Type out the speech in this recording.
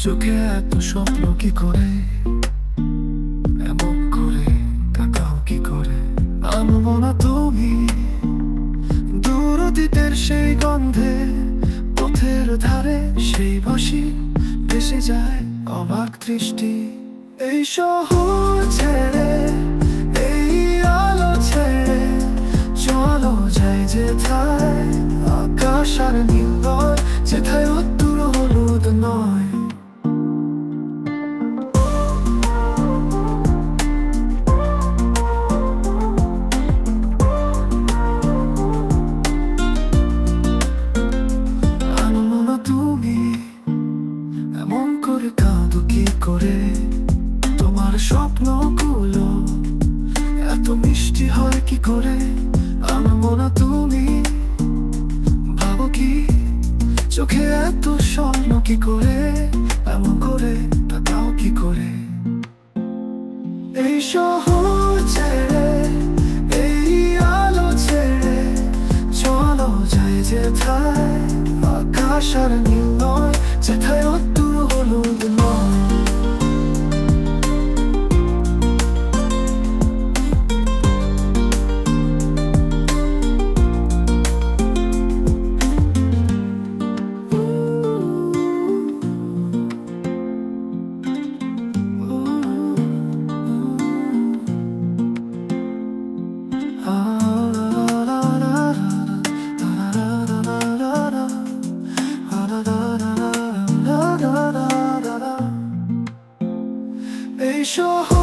চোখে এত স্বপ্ন কি করে, এমন করে তাকাও কি করে। আনবো না তুমি দূর অতীতের সেই গন্ধে, পথের ধারে সেই বসি ভেসে যায় অবাক দৃষ্টি। এই শহর ছেড়ে, এই আলো ছেড়ে চলো যাই যেথায় আকাশ আর নীল নয়, যেথায় অদূর হলুদ নয়। আনবো না তুমি এমন করে কাঁদো কি করে, তোমার স্বপ্নগুলো এত মিষ্টি হয় কি করে। আনবো না তুমি ভাবো কি, চোখে এত স্বপ্ন কি করে, এমন করে তাকাও কি করে। এই শহর ছেড়ে, এই আলো ছেড়ে চলো যাই যেথায় আকাশ আর নীল নয়, যেথায় অদূর হলুদ নয়। এই শহর